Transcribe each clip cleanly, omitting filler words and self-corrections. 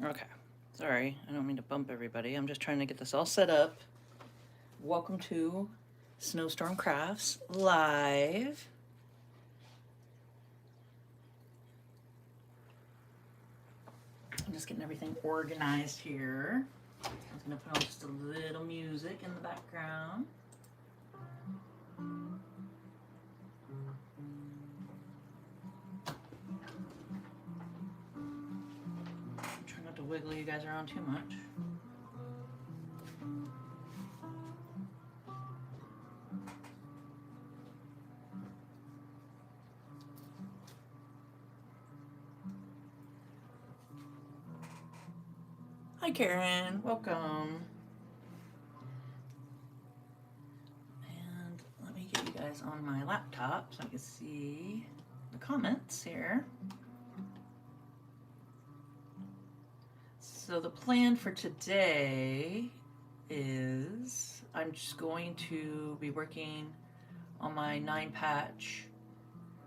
Okay, sorry, I don't mean to bump everybody. I'm just trying to get this all set up. Welcome to Snowstorm Crafts Live. I'm just getting everything organized here. I'm gonna put on just a little music in the background. Try not to wiggle you guys around too much. Hi Karen, welcome. And let me get you guys on my laptop so I can see the comments here. So the plan for today is I'm just going to be working on my 9-patch,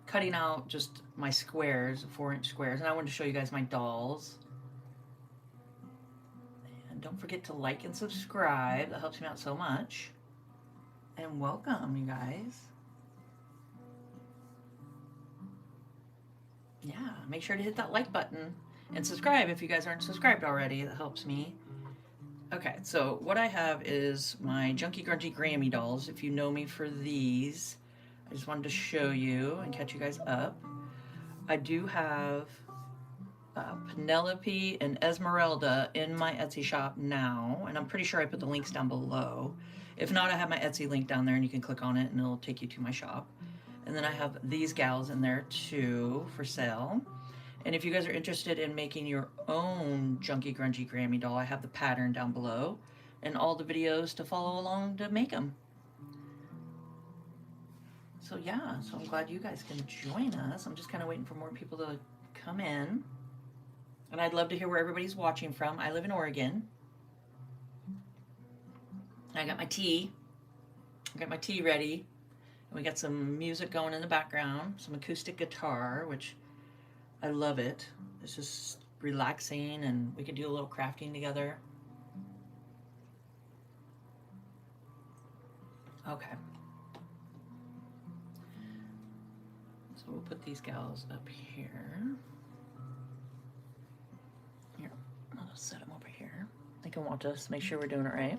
cutting out just my squares, 4-inch squares, and I wanted to show you guys my dolls. And don't forget to like and subscribe, that helps me out so much. And welcome, you guys. Yeah, make sure to hit that like button and subscribe if you guys aren't subscribed already, that helps me. Okay, so what I have is my Junky Grungy Grammy dolls. If you know me for these, I just wanted to show you and catch you guys up. I do have Penelope and Esmeralda in my Etsy shop now, and I'm pretty sure I put the links down below. If not, I have my Etsy link down there and you can click on it and it'll take you to my shop. And then I have these gals in there too for sale. And if you guys are interested in making your own Junky Grungy Grammy doll, I have the pattern down below and all the videos to follow along to make them. So yeah, so I'm glad you guys can join us. I'm just kind of waiting for more people to come in. And I'd love to hear where everybody's watching from. I live in Oregon. I got my tea. I got my tea ready. And we got some music going in the background, some acoustic guitar, which I love it. It's just relaxing and we can do a little crafting together. Okay. So we'll put these gals up here. Here, I'll just set them over here. They can watch us, make sure we're doing it right.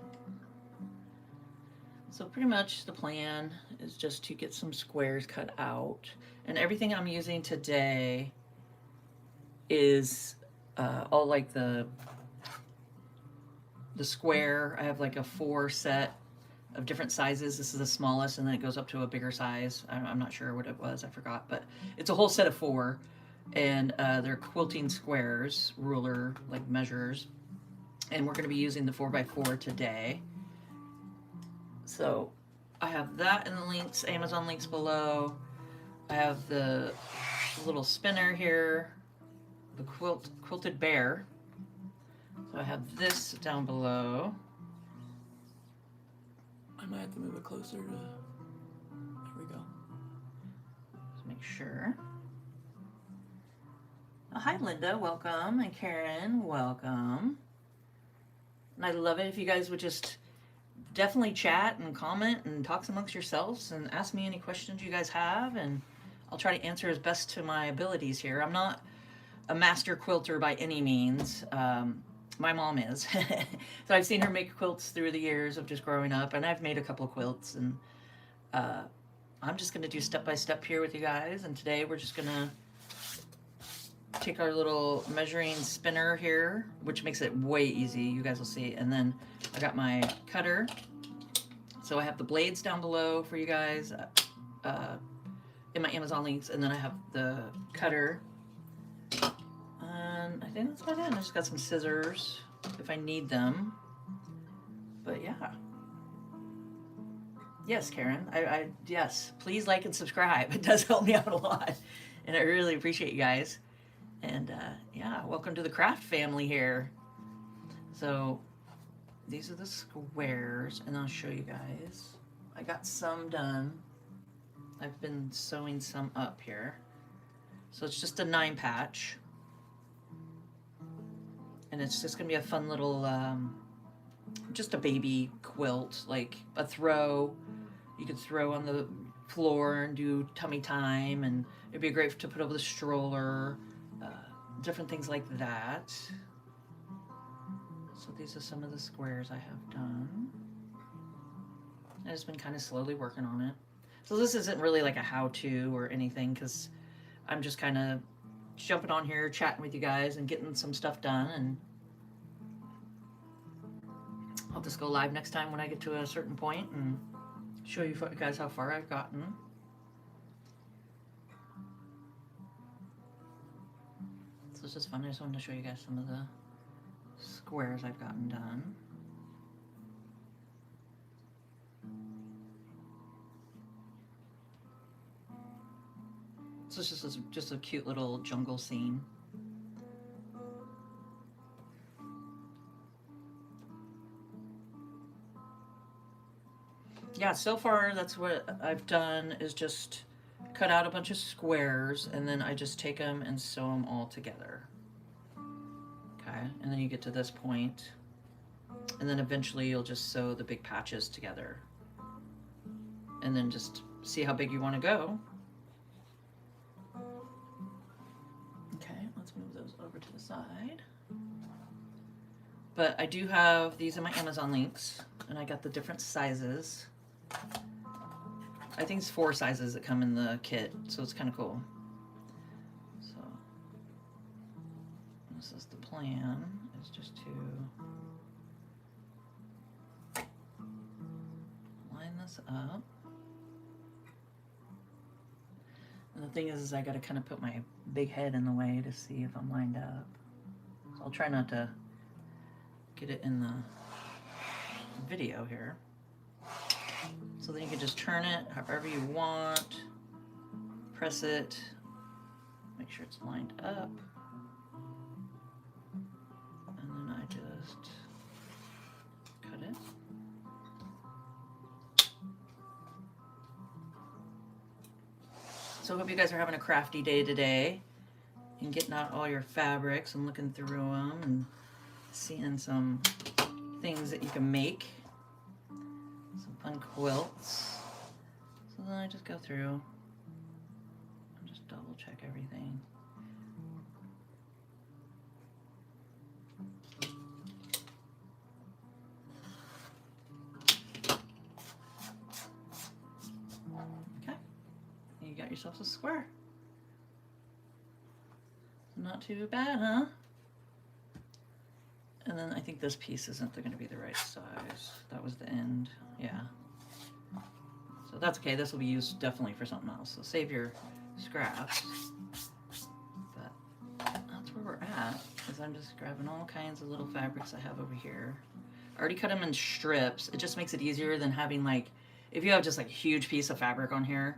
So pretty much the plan is just to get some squares cut out. And everything I'm using today is all like the square. I have like a 4 set of different sizes. This is the smallest, and then it goes up to a bigger size. I'm not sure what it was, I forgot, but it's a whole set of 4, and they're quilting squares, ruler like measures, and we're going to be using the 4x4 today. So I have that in the links, Amazon links below. I have the little spinner here, the quilted bear. So I have this down below. I might have to move it closer to, there we go. Let's make sure. Oh, hi Linda, welcome, and Karen, welcome. And I love it if you guys would just definitely chat and comment and talk amongst yourselves and ask me any questions you guys have, and I'll try to answer as best to my abilities here. I'm not a master quilter by any means. My mom is. So I've seen her make quilts through the years of just growing up, and I've made a couple of quilts, and I'm just going to do step by step here with you guys. And today we're just going to take our little measuring spinner here, which makes it way easy. You guys will see. And then I got my cutter. So I have the blades down below for you guys in my Amazon links, and then I have the cutter. And I think that's about it. I just got some scissors if I need them. But yeah. Yes, Karen. Yes, please like and subscribe. It does help me out a lot. And I really appreciate you guys. And yeah, welcome to the craft family here. So these are the squares, and I'll show you guys. I got some done. I've been sewing some up here. So it's just a 9-patch. And it's just gonna be a fun little, just a baby quilt, like a throw. You could throw on the floor and do tummy time, and it'd be great to put over the stroller, different things like that. So these are some of the squares I have done. I've just been kind of slowly working on it. So this isn't really like a how-to or anything, because I'm just kind of jumping on here, chatting with you guys, and getting some stuff done. And I'll just go live next time when I get to a certain point and show you guys how far I've gotten. So it's just fun. I just wanted to show you guys some of the squares I've gotten done. So it's just a cute little jungle scene. Yeah, so far that's what I've done, is just cut out a bunch of squares, and then I just take them and sew them all together. Okay, and then you get to this point, and then eventually you'll just sew the big patches together, and then just see how big you want to go. Okay, let's move those over to the side. But I do have these in my Amazon links, and I got the different sizes. I think it's 4 sizes that come in the kit, so it's kind of cool. So this is the plan, is just to line this up. And the thing is I got to kind of put my big head in the way to see if I'm lined up. So I'll try not to get it in the video here. So then you can just turn it however you want, press it, make sure it's lined up, and then I just cut it. So I hope you guys are having a crafty day today and getting out all your fabrics and looking through them and seeing some things that you can make. Some fun quilts. So then I just go through and just double check everything. Okay, and you got yourself a square. Not too bad, huh? And then I think this piece isn't going to be the right size. That was the end. Yeah. So that's okay. This will be used definitely for something else. So save your scraps. But that's where we're at. Is I'm just grabbing all kinds of little fabrics I have over here. I already cut them in strips. It just makes it easier than having, like, if you have just like a huge piece of fabric on here,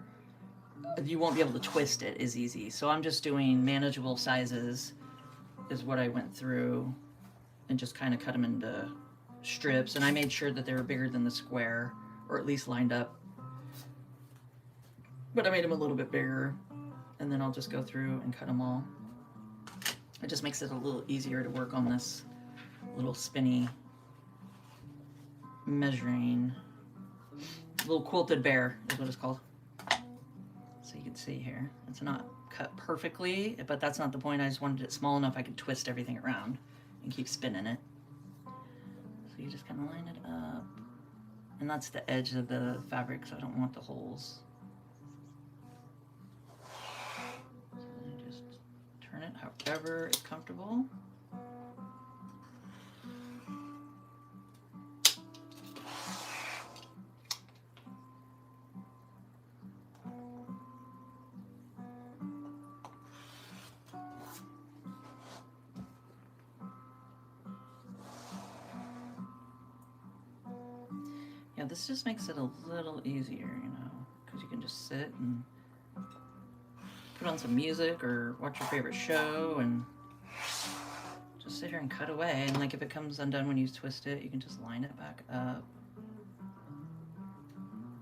you won't be able to twist it as easy. So I'm just doing manageable sizes is what I went through, and just kind of cut them into strips. And I made sure that they were bigger than the square, or at least lined up. But I made them a little bit bigger, and then I'll just go through and cut them all. It just makes it a little easier to work on this little spinny measuring, little quilted bear is what it's called. So you can see here, it's not cut perfectly, but that's not the point. I just wanted it small enough I could twist everything around and keep spinning it. So you just kind of line it up, and that's the edge of the fabric, so I don't want the holes. So then you just turn it however is comfortable. Yeah, this just makes it a little easier, you know, because you can just sit and put on some music or watch your favorite show and just sit here and cut away. And like if it comes undone when you twist it, you can just line it back up.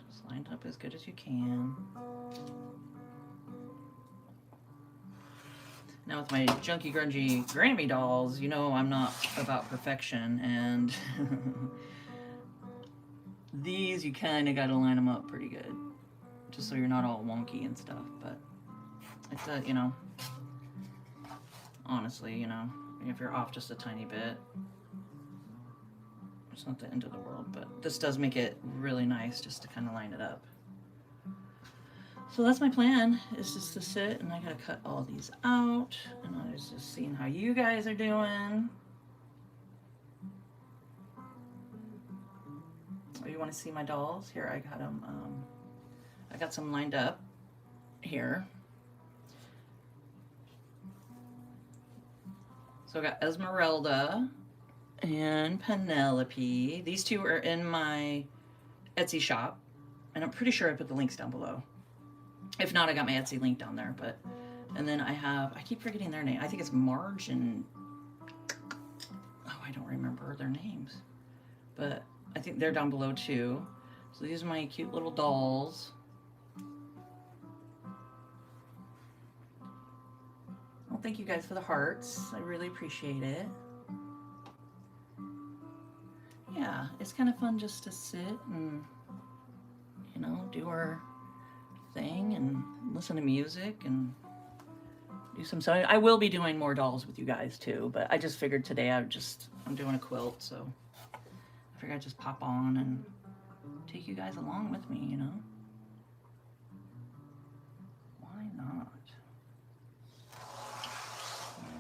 Just line it up as good as you can. Now with my junky grungy Grammy dolls, you know I'm not about perfection, and these you kind of got to line them up pretty good, just so you're not all wonky and stuff. But it's a, you know, honestly, you know, if you're off just a tiny bit, it's not the end of the world. But this does make it really nice just to kind of line it up. So that's my plan, is just to sit, and I gotta cut all these out, and I was just seeing how you guys are doing. Oh, you want to see my dolls? Here, I got them. I got some lined up here. So I got Esmeralda and Penelope. These two are in my Etsy shop, and I'm pretty sure I put the links down below. If not, I got my Etsy link down there. But, and then I have, I keep forgetting their name. I think it's Marge and, oh, I don't remember their names. But I think they're down below too. So these are my cute little dolls. Well, thank you guys for the hearts. I really appreciate it. Yeah, it's kind of fun just to sit and, you know, do our thing and listen to music and do some sewing. I will be doing more dolls with you guys too, but I just figured today I'm doing a quilt, so I figured I'd just pop on and take you guys along with me, you know? Why not?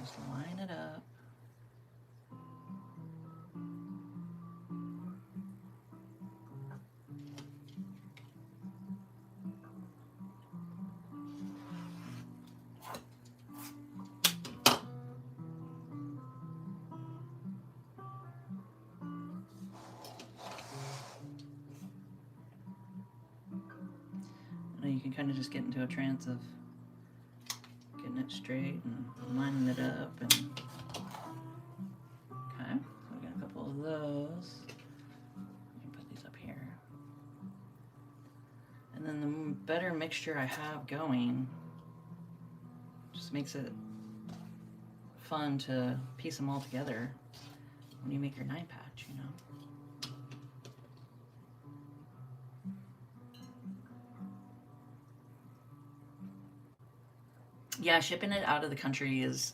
Just line it up. You can kind of just get into a trance of getting it straight and lining it up. And okay, so we got a couple of those. Let me put these up here. And then the better mixture I have going just makes it fun to piece them all together when you make your 9-patch, you know. Yeah, shipping it out of the country is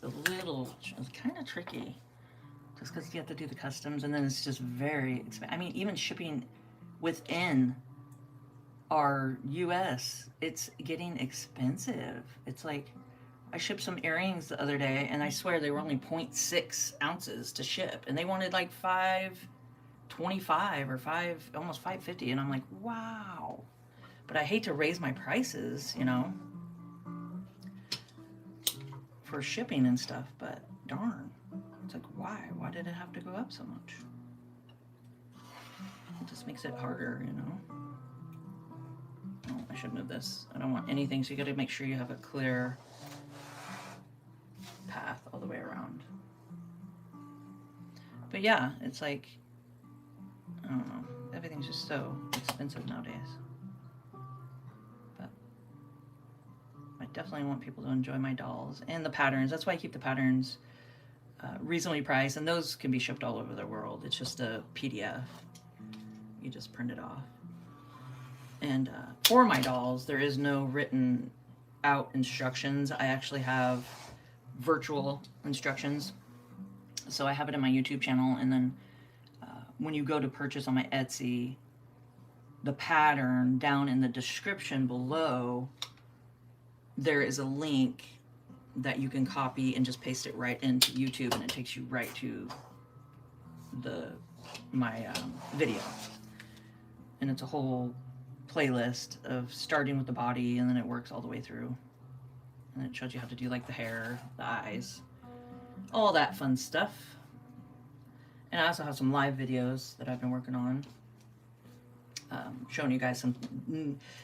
kind of tricky, just because you have to do the customs, and then it's just very expensive. I mean, even shipping within our U.S., it's getting expensive. It's like, I shipped some earrings the other day, and I swear they were only 0.6 ounces to ship, and they wanted like $5.25 or almost $5.50, and I'm like, wow. But I hate to raise my prices, you know, for shipping and stuff, but darn, it's like, why did it have to go up so much? It just makes it harder, you know. Oh, I should move this. I don't want anything, so you got to make sure you have a clear path all the way around. But yeah, it's like, I don't know, everything's just so expensive nowadays. I definitely want people to enjoy my dolls and the patterns. That's why I keep the patterns reasonably priced, and those can be shipped all over the world. It's just a PDF. You just print it off. And for my dolls, there is no written out instructions. I actually have virtual instructions. So I have it in my YouTube channel, and then when you go to purchase on my Etsy, the pattern down in the description below, there is a link that you can copy and just paste it right into YouTube, and it takes you right to my video. And it's a whole playlist of starting with the body, and then it works all the way through. And it shows you how to do like the hair, the eyes, all that fun stuff. And I also have some live videos that I've been working on, showing you guys some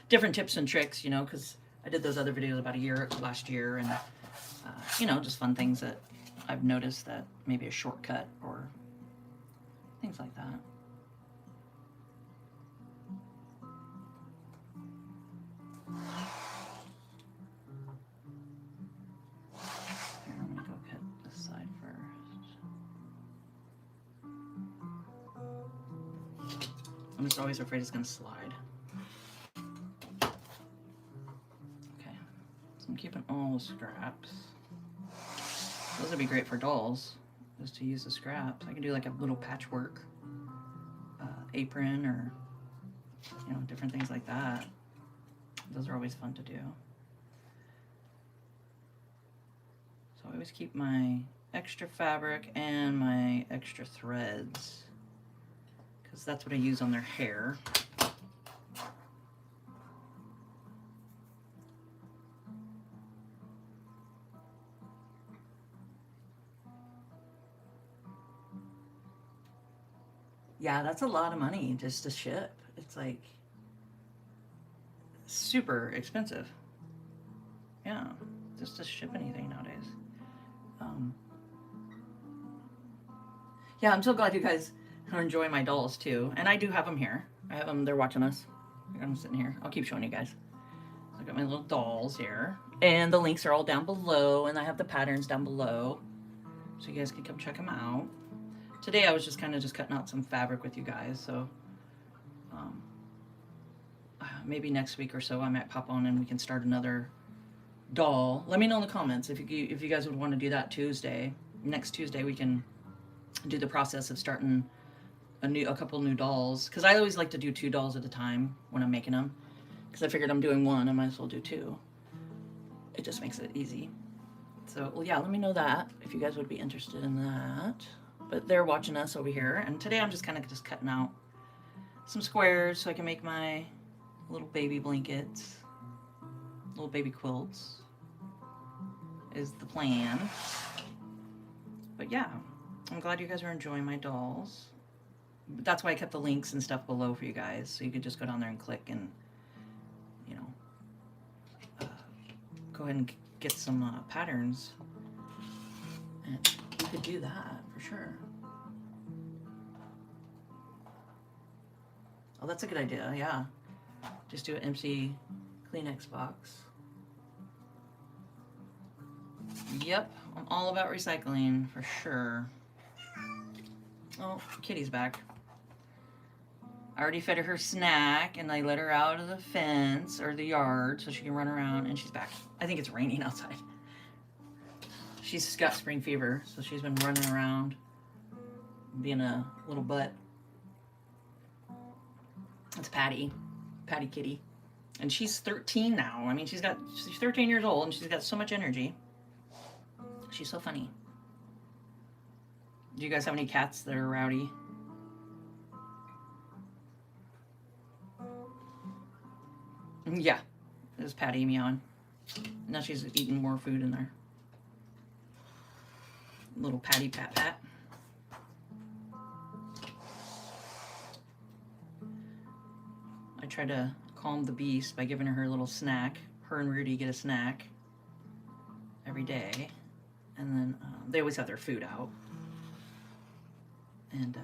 different tips and tricks, you know, because I did those other videos about last year, and you know, just fun things that I've noticed that maybe a shortcut or things like that. I'm just always afraid it's going to slide. Okay, so I'm keeping all the scraps. Those would be great for dolls, just to use the scraps. I can do like a little patchwork apron, or you know, different things like that. Those are always fun to do. So I always keep my extra fabric and my extra threads, because that's what I use on their hair. Yeah, that's a lot of money just to ship. It's like super expensive. Yeah, just to ship anything nowadays. Yeah, I'm so glad you guys are enjoying my dolls too. And I do have them here. I have them, they're watching us. I'm sitting here. I'll keep showing you guys. So I got my little dolls here. And the links are all down below, and I have the patterns down below, so you guys can come check them out. Today I was just kind of just cutting out some fabric with you guys, so maybe next week or so I might pop on and we can start another doll. Let me know in the comments if you guys would want to do that Tuesday. Next Tuesday we can do the process of starting a couple new dolls, because I always like to do 2 dolls at a time when I'm making them, because I figured I'm doing 1, I might as well do 2. It just makes it easy. So well, yeah, let me know that if you guys would be interested in that. But they're watching us over here, and today I'm just kind of just cutting out some squares so I can make my little baby blankets, little baby quilts is the plan. But yeah, I'm glad you guys are enjoying my dolls. But that's why I kept the links and stuff below for you guys, so you could just go down there and click and, you know, go ahead and get some patterns, and you could do that for sure. Oh, that's a good idea, yeah. Just do an empty Kleenex box. Yep, I'm all about recycling for sure. Oh, Kitty's back. I already fed her snack, and I let her out of the fence or the yard so she can run around, and she's back. I think it's raining outside. She's got spring fever, so she's been running around being a little butt. It's Patty Kitty. And she's 13 now. I mean, she's 13 years old, and she's got so much energy. She's so funny. Do you guys have any cats that are rowdy? Yeah, there's Patty meowing. Now she's eating more food in there. Little Patty pat. I try to calm the beast by giving her a little snack. Her and Rudy get a snack every day, and then they always have their food out. And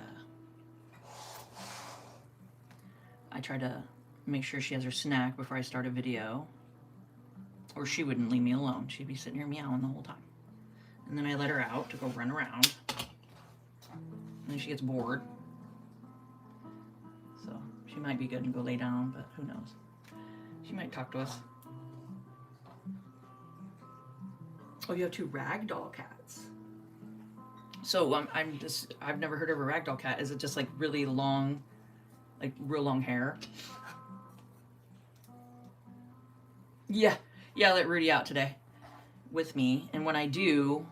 I try to make sure she has her snack before I start a video, or she wouldn't leave me alone. She'd be sitting here meowing the whole time. And then I let her out to go run around, and then she gets bored. So she might be good and go lay down, but who knows? She might talk to us. Oh, you have 2 ragdoll cats. So I've never heard of a ragdoll cat. Is it just like really long, like real long hair? Yeah, I let Rudy out today with me, and when I do,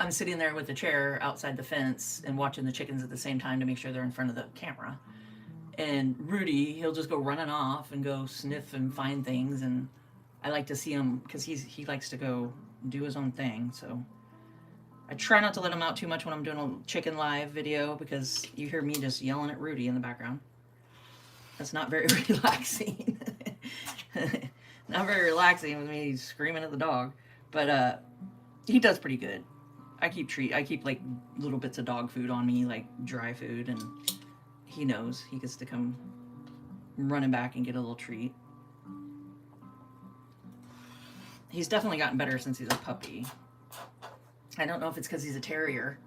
I'm sitting there with the chair outside the fence and watching the chickens at the same time to make sure they're in front of the camera. And Rudy, he'll just go running off and go sniff and find things, and I like to see him because he likes to go do his own thing. So I try not to let him out too much when I'm doing a chicken live video, because you hear me just yelling at Rudy in the background. That's not very relaxing. Not very relaxing with me screaming at the dog, but he does pretty good. I keep like little bits of dog food on me, like dry food, and he knows he gets to come running back and get a little treat. He's definitely gotten better since he's a puppy. I don't know if it's because he's a terrier.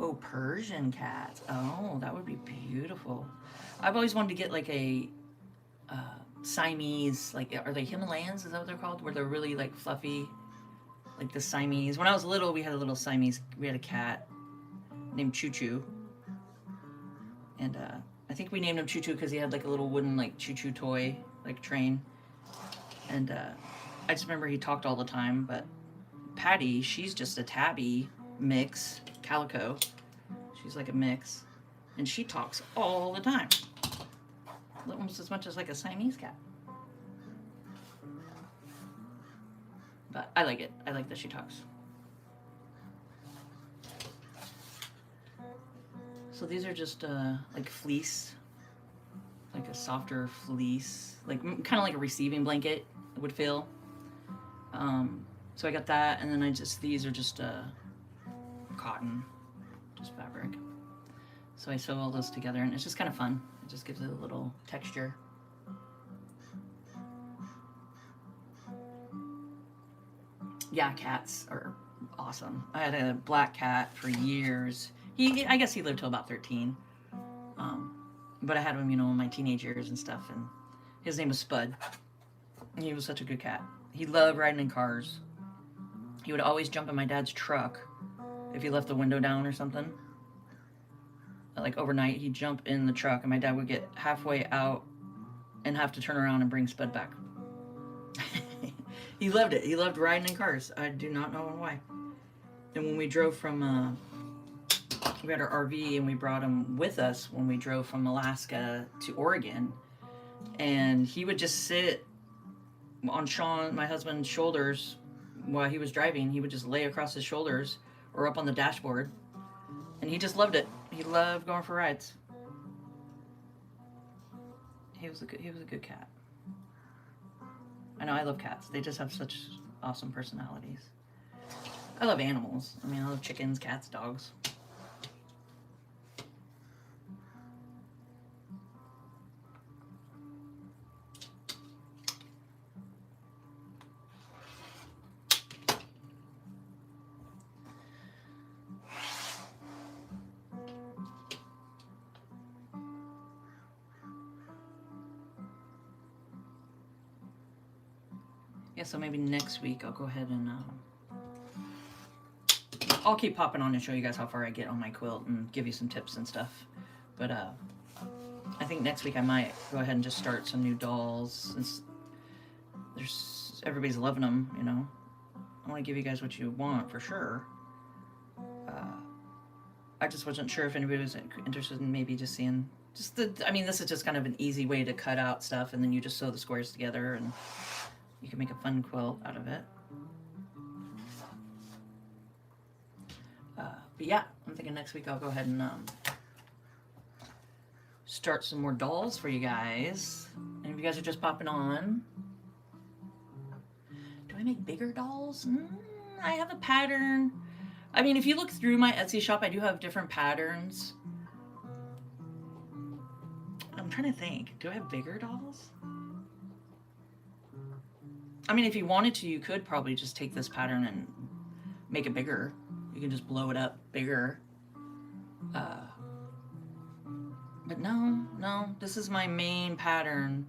Oh, Persian cats. Oh, that would be beautiful. I've always wanted to get like a Siamese, like, are they Himalayans? Is that what they're called? Where they're really like fluffy, like the Siamese. When I was little, we had a little Siamese. We had a cat named Choo Choo, and I think we named him Choo Choo because he had like a little wooden like choo choo toy like train, and I just remember he talked all the time. But Patty, she's just a tabby mix, calico. She's like a mix, and she talks all the time, almost as much as like a Siamese cat. But I like it. I like that she talks. So these are just like fleece, like a softer fleece, like kind of like a receiving blanket would feel. So I got that, and then these are just cotton, just fabric. So I sew all those together, and it's just kind of fun. It just gives it a little texture. Yeah, cats are awesome. I had a black cat for years. I guess he lived till about 13. But I had him, in my teenage years and stuff, and his name was Spud. And he was such a good cat. He loved riding in cars. He would always jump in my dad's truck if he left the window down or something. Like overnight, he'd jump in the truck, and my dad would get halfway out and have to turn around and bring Spud back. He loved it. He loved riding in cars. I do not know why. And when we drove from, we had our RV, and we brought him with us when we drove from Alaska to Oregon. And he would just sit on Sean, my husband's shoulders while he was driving. He would just lay across his shoulders or up on the dashboard. And he just loved it. He loved going for rides. He was a good cat. I know, I love cats. They just have such awesome personalities. I love animals. I mean, I love chickens, cats, dogs. Yeah, so maybe next week I'll go ahead and I'll keep popping on and show you guys how far I get on my quilt and give you some tips and stuff. But I think next week I might go ahead and just start some new dolls. Since everybody's loving them, I want to give you guys what you want for sure. I just wasn't sure if anybody was interested in maybe just seeing this is just kind of an easy way to cut out stuff, and then you just sew the squares together and you can make a fun quilt out of it. But yeah, I'm thinking next week I'll go ahead and start some more dolls for you guys. And if you guys are just popping on, do I make bigger dolls? I have a pattern. I mean, if you look through my Etsy shop, I do have different patterns. I'm trying to think. Do I have bigger dolls? I mean, if you wanted to, you could probably just take this pattern and make it bigger. You can just blow it up bigger. But no, this is my main pattern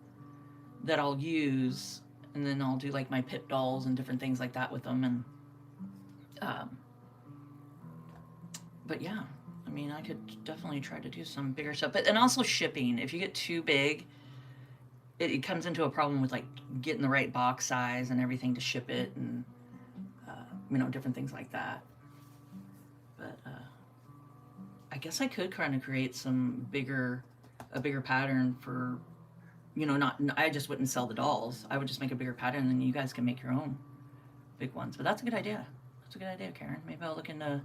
that I'll use, and then I'll do like my pit dolls and different things like that with them. And but yeah, I mean, I could definitely try to do some bigger stuff. And also shipping. If you get too big, it comes into a problem with like getting the right box size and everything to ship it, and different things like that. But I guess I could kind of create a bigger pattern for, I just wouldn't sell the dolls. I would just make a bigger pattern, and then you guys can make your own big ones. But that's a good idea. That's a good idea, Karen. Maybe I'll look into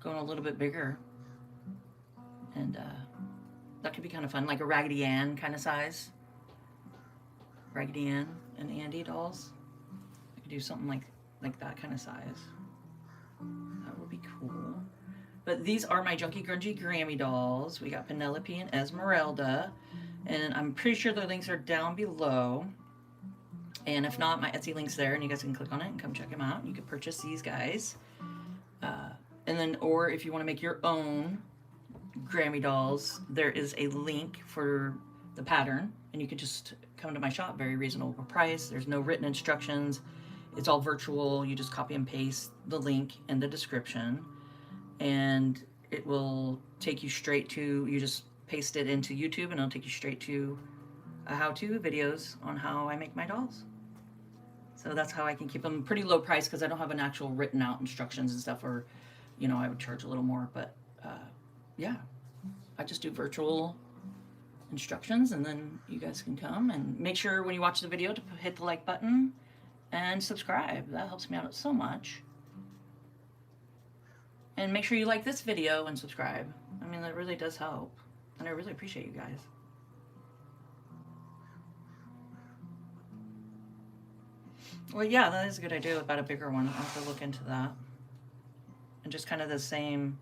going a little bit bigger, and that could be kind of fun, like a Raggedy Ann kind of size. Raggedy Ann and Andy dolls. I could do something like that kind of size. That would be cool. But these are my Junky Grungy Grammy dolls. We got Penelope and Esmeralda, and I'm pretty sure their links are down below. And if not, my Etsy link's there, and you guys can click on it and come check them out. You can purchase these guys. And then, or if you want to make your own Grammy dolls, there is a link for the pattern, and you can just come to my shop. Very reasonable price. There's no written instructions. It's all virtual. You just copy and paste the link in the description, and it will take you straight to, you just paste it into YouTube, and it'll take you straight to a how-to videos on how I make my dolls. So that's how I can keep them pretty low price, because I don't have an actual written out instructions and stuff, or, you know, I would charge a little more, but yeah, I just do virtual instructions, and then you guys can come, and make sure when you watch the video to hit the like button and subscribe. That helps me out so much. And make sure you like this video and subscribe. I mean, that really does help, and I really appreciate you guys. Well, yeah, that is a good idea about a bigger one. I'll have to look into that. And just kind of the same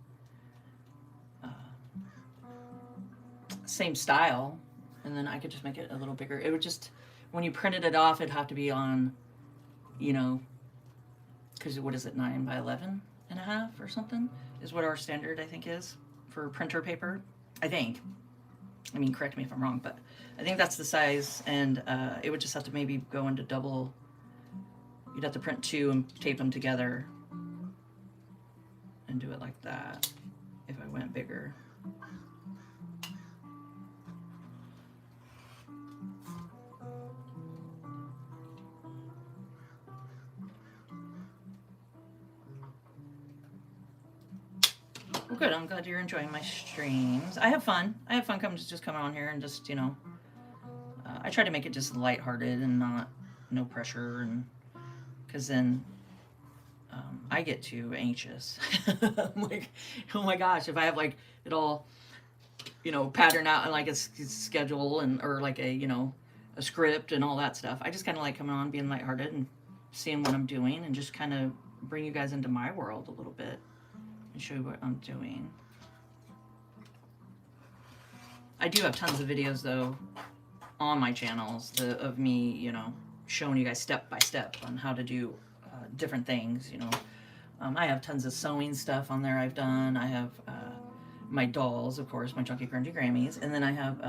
style, and then I could just make it a little bigger. It would just, when you printed it off, it'd have to be on, you know, because what is it, 9 by 11 and a half or something is what our standard, I think, is for printer paper, I think. I mean, correct me if I'm wrong, but I think that's the size, and it would just have to maybe go into double. You'd have to print 2 and tape them together and do it like that if I went bigger. Well, good. I'm glad you're enjoying my streams. I have fun. I have fun just coming on here and just, you know, I try to make it just lighthearted and not, no pressure, and because then I get too anxious. I'm like, oh my gosh, if I have like it all, you know, pattern out and like a schedule, and or like a, you know, a script and all that stuff. I just kind of like coming on, being lighthearted and seeing what I'm doing, and just kind of bring you guys into my world a little bit and show you what I'm doing. I do have tons of videos though on my channels of me, you know, showing you guys step by step on how to do different things, you know. I have tons of sewing stuff on there I've done. I have my dolls, of course, my Junky Grungy Grammys, and then I have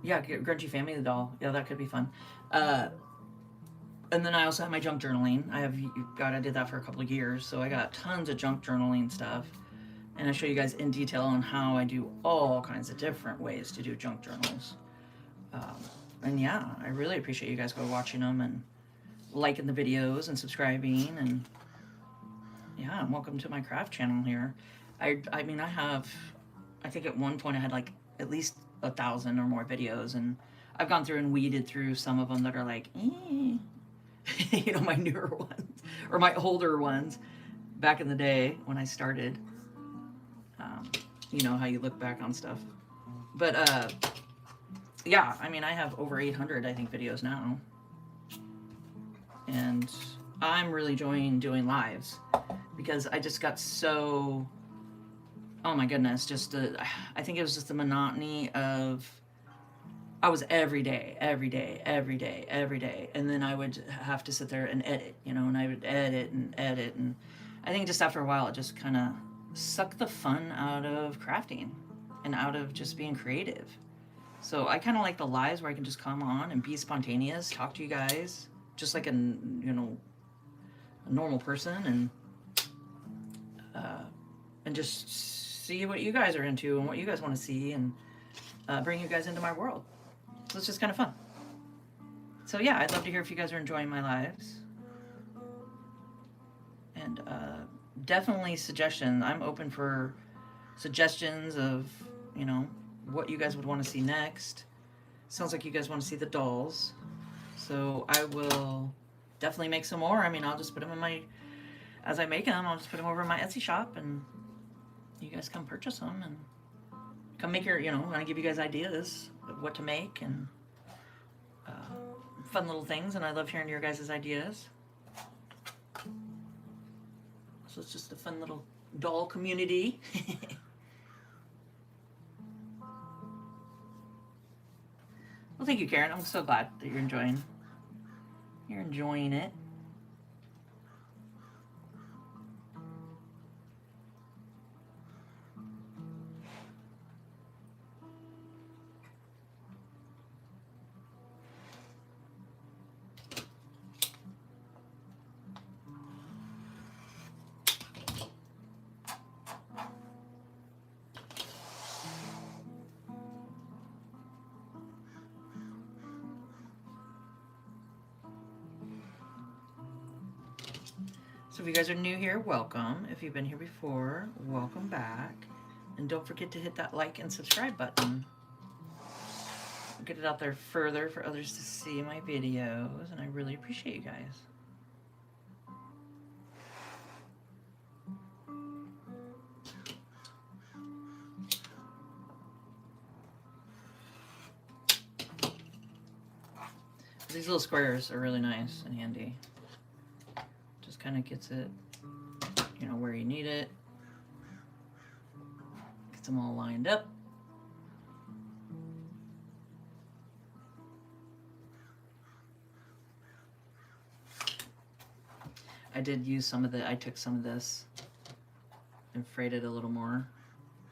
yeah, Grungy Family the doll. Yeah, that could be fun. And then I also have my junk journaling. I did that for a couple of years, so I got tons of junk journaling stuff, and I show you guys in detail on how I do all kinds of different ways to do junk journals. And yeah, I really appreciate you guys go watching them and liking the videos and subscribing, and yeah, and welcome to my craft channel here. I mean, I think at one point I had like at least 1,000 or more videos, and I've gone through and weeded through some of them that are like, you know, my newer ones or my older ones back in the day when I started. You know how you look back on stuff, but yeah, I mean, I have over 800, I think, videos now, and I'm really enjoying doing lives because I just got so, oh my goodness, I think it was just the monotony of, I was every day, and then I would have to sit there and edit, you know, and I would edit, and I think just after a while it just kind of sucked the fun out of crafting and out of just being creative. So I kind of like the lives where I can just come on and be spontaneous, talk to you guys just like a, you know, a normal person, and just see what you guys are into and what you guys want to see, and bring you guys into my world. So it's just kind of fun. So yeah, I'd love to hear if you guys are enjoying my lives, and definitely suggestions. I'm open for suggestions of, you know, what you guys would want to see next. Sounds like you guys want to see the dolls, so I will definitely make some more. I mean, I'll just put them in as I make them, I'll just put them over in my Etsy shop, and you guys come purchase them and come make your, you know, I give you guys ideas of what to make, and fun little things, and I love hearing your guys' ideas. So it's just a fun little doll community. Well, thank you, Karen. I'm so glad that you're enjoying it. So if you guys are new here, welcome. If you've been here before, welcome back. And don't forget to hit that like and subscribe button. Get it out there further for others to see my videos, and I really appreciate you guys. These little squares are really nice and handy. Just kind of gets it, you know, where you need it. Gets them all lined up. I did use some of I took some of this and frayed it a little more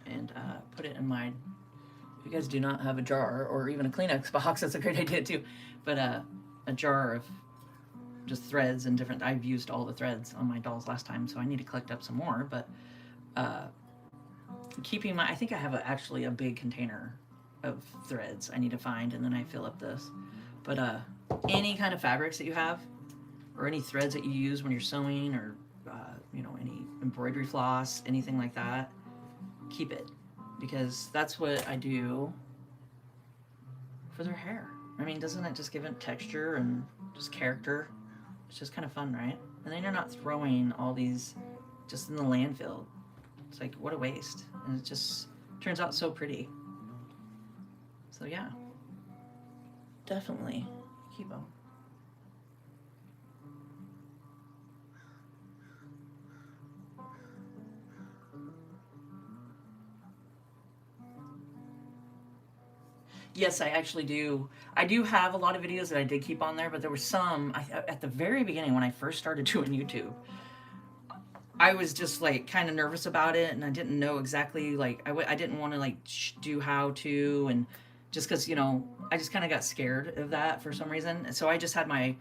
and put it in my, if you guys do not have a jar or even a Kleenex box, that's a great idea too. But a jar of just threads and different, I've used all the threads on my dolls last time, so I need to collect up some more. But keeping my, I think I have actually a big container of threads I need to find, and then I fill up this. But any kind of fabrics that you have, or any threads that you use when you're sewing, or you know, any embroidery floss, anything like that, keep it, because that's what I do for their hair. I mean, doesn't it just give it texture and just character? It's just kind of fun, right? And then you're not throwing all these just in the landfill. It's like, what a waste. And it just turns out so pretty. So yeah, definitely keep them. Yes, I actually do. I do have a lot of videos that I did keep on there, but there were some, at the very beginning when I first started doing YouTube, I was just like kind of nervous about it, and I didn't know exactly, like, I didn't want to like do how to, and just because, you know, I just kind of got scared of that for some reason. And so I just had my,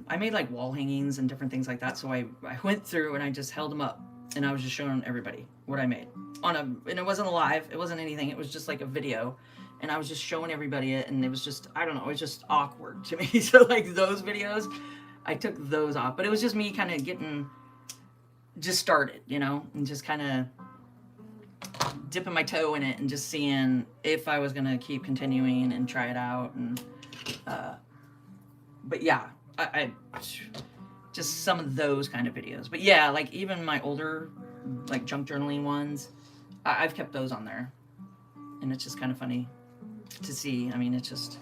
I made like wall hangings and different things like that. So I went through and I just held them up, and I was just showing everybody what I made and it wasn't a live, it wasn't anything, it was just like a video. And I was just showing everybody it, and it was just, I don't know, it was just awkward to me. So like those videos, I took those off, but it was just me kind of getting just started, you know, and just kind of dipping my toe in it and just seeing if I was going to keep continuing and try it out. And, but yeah, I just some of those kind of videos, but yeah, like even my older, like junk journaling ones, I've kept those on there, and it's just kind of funny to see. I mean, it's just,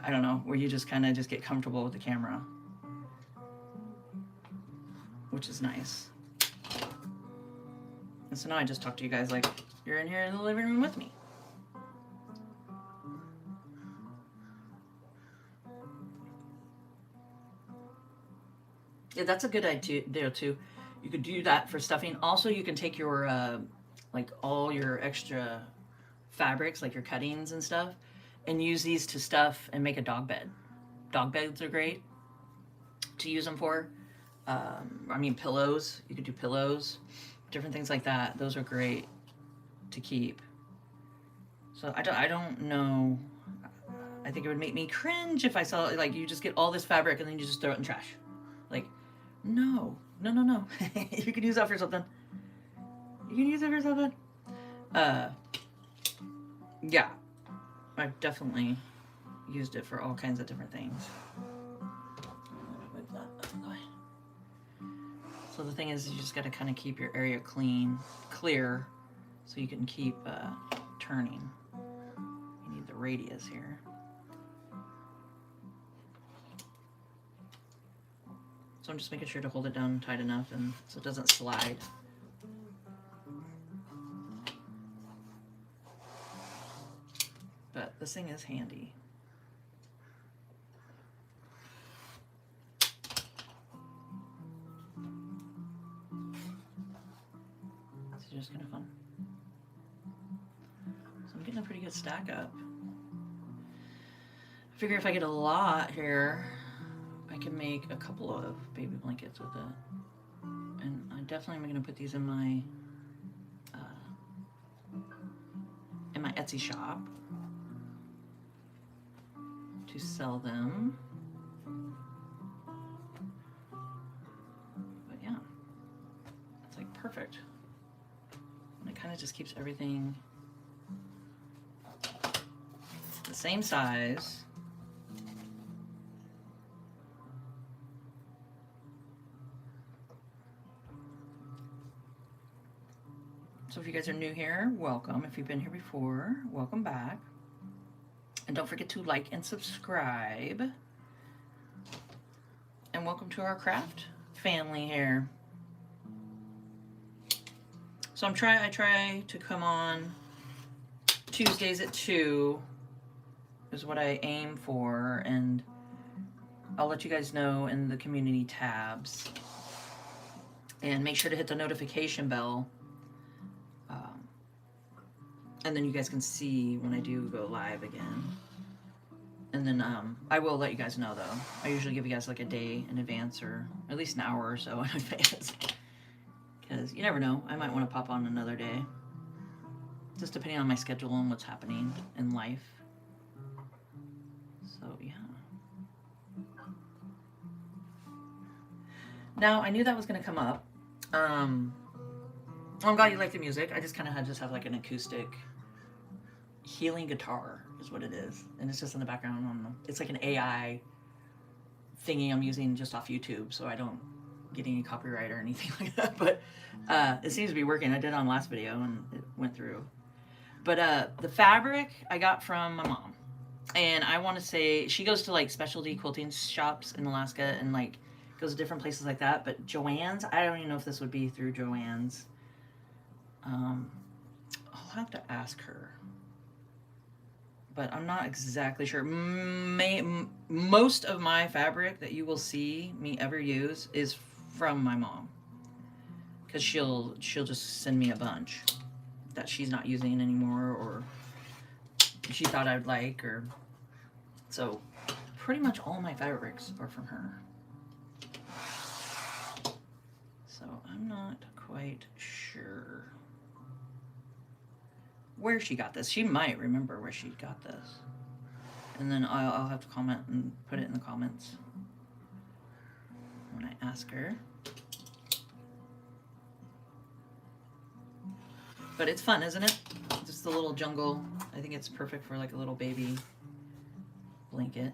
I don't know, where you just kind of just get comfortable with the camera, which is nice. And so now I just talk to you guys like you're in here in the living room with me. Yeah, that's a good idea there too. You could do that for stuffing. Also, you can take your, like all your extra fabrics, like your cuttings and stuff, and use these to stuff and make a dog bed. Dog beds are great to use them for. I mean, pillows, you could do pillows, different things like that. Those are great to keep. So I don't know. I think it would make me cringe if I saw, like, you just get all this fabric and then you just throw it in trash. Like, no. You can use that for something. You can use it for something. Yeah, I've definitely used it for all kinds of different things. So the thing is, you just got to kind of keep your area clear, so you can keep turning. You need the radius here. So I'm just making sure to hold it down tight enough and so it doesn't slide. But this thing is handy. It's just kind of fun. So I'm getting a pretty good stack up. I figure if I get a lot here, I can make a couple of baby blankets with it. And I definitely am going to put these in my Etsy shop to sell them. perfect. And it kind of just keeps everything the same size. So if you guys are new here, welcome. If you've been here before, welcome back. And don't forget to like and subscribe. And welcome to our craft family here. So I try to come on Tuesdays at 2 is what I aim for, and I'll let you guys know in the community tabs. And make sure to hit the notification bell. And then you guys can see when I do go live again. And then I will let you guys know though. I usually give you guys like a day in advance, or at least an hour or so in advance. Because you never know, I might want to pop on another day. Just depending on my schedule and what's happening in life. So yeah. Now I knew that was going to come up. I'm glad you like the music. I just kind of have like an acoustic healing guitar is what it is, and it's just in the background. It's like an AI thingy I'm using just off YouTube, so I don't get any copyright or anything like that. But it seems to be working. I did it on last video and it went through. But the fabric I got from my mom, and I want to say she goes to like specialty quilting shops in Alaska and like goes to different places like that. But Joann's, I don't even know if this would be through Joann's. I'll have to ask her, but I'm not exactly sure. Most of my fabric that you will see me ever use is from my mom, because she'll just send me a bunch that she's not using anymore, or she thought I'd like, or so pretty much all my fabrics are from her. So I'm not quite sure where she got this. She might remember where she got this, and then I'll have to comment and put it in the comments when I ask her. But it's fun, isn't it? Just a little jungle. I think it's perfect for like a little baby blanket.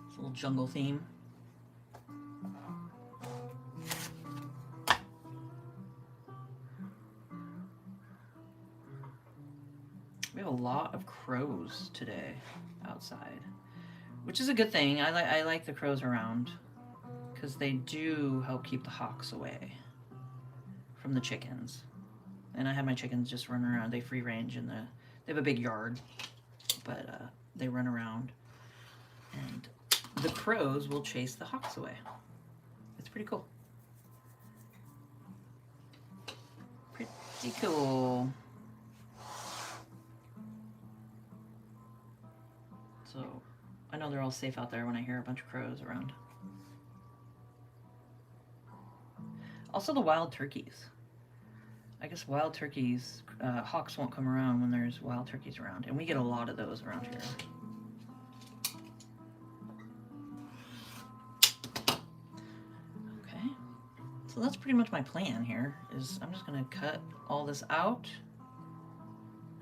It's a little jungle theme. We have a lot of crows today outside, which is a good thing. I like the crows around because they do help keep the hawks away from the chickens. And I have my chickens just run around. They free range they have a big yard, but they run around, and the crows will chase the hawks away. It's pretty cool. Pretty cool. So I know they're all safe out there when I hear a bunch of crows around. Also the wild turkeys. I guess wild turkeys, hawks won't come around when there's wild turkeys around, and we get a lot of those around here. Okay, so that's pretty much my plan here, is I'm just gonna cut all this out,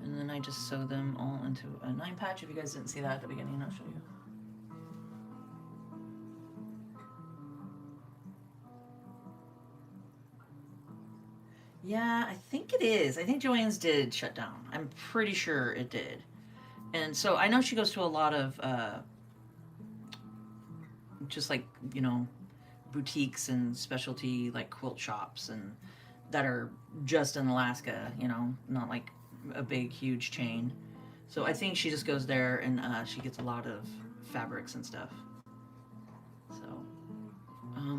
and then I just sew them all into a 9-patch. If you guys didn't see that at the beginning, I'll show you. Yeah, I think it is. I think Joann's did shut down. I'm pretty sure it did. And so I know she goes to a lot of just like, you know, boutiques and specialty like quilt shops and that are just in Alaska, you know, not like a big huge chain. So I think she just goes there and she gets a lot of fabrics and stuff. So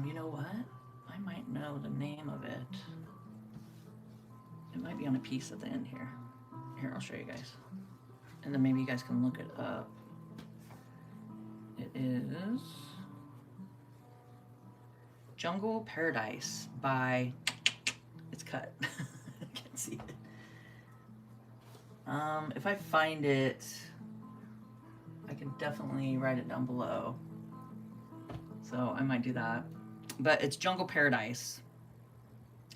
you know what? I might know the name of it. It might be on a piece at the end here. Here, I'll show you guys. And then maybe you guys can look it up. It is Jungle Paradise by, it's cut. I can't see it. If I find it, I can definitely write it down below. So I might do that. But it's Jungle Paradise.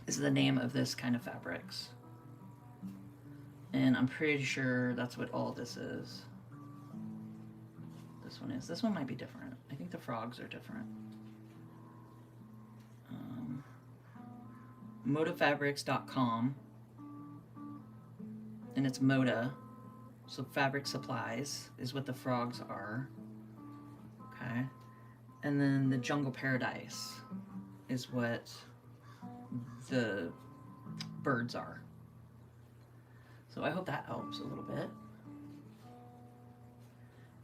is the name of this kind of fabrics. And I'm pretty sure that's what all this is. This one is. This one might be different. I think the frogs are different. Modafabrics.com, and it's Moda, so fabric supplies is what the frogs are. Okay, and then the Jungle Paradise is what the birds are. So I hope that helps a little bit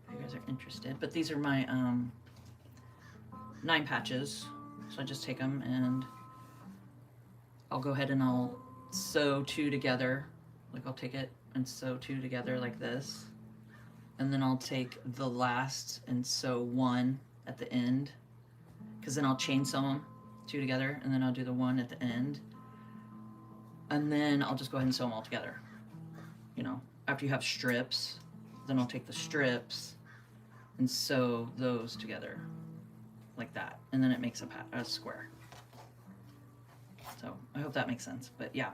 if you guys are interested. But these are my 9 patches, so I just take them and I'll go ahead and I'll sew 2 together. Like I'll take it and sew 2 together like this, and then I'll take the last and sew 1 at the end, because then I'll chain sew them 2 together, and then I'll do the 1 at the end, and then I'll just go ahead and sew them all together. You know, after you have strips, then I'll take the strips and sew those together like that, and then it makes a square. So I hope that makes sense, but yeah,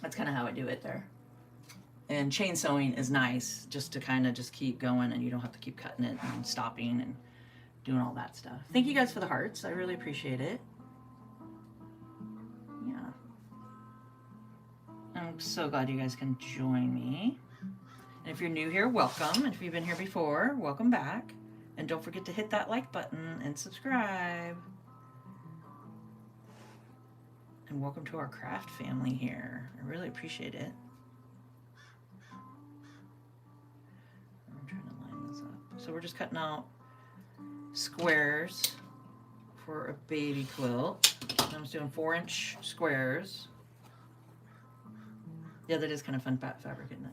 that's kind of how I do it there. And chain sewing is nice just to kind of just keep going, and you don't have to keep cutting it and stopping and doing all that stuff. Thank you guys for the hearts. I really appreciate it. Yeah. I'm so glad you guys can join me. And if you're new here, welcome. And if you've been here before, welcome back. And don't forget to hit that like button and subscribe. And welcome to our craft family here. I really appreciate it. I'm trying to line this up. So we're just cutting out squares for a baby quilt. And I'm just doing 4-inch squares. Yeah, that is kind of fun fabric, isn't it?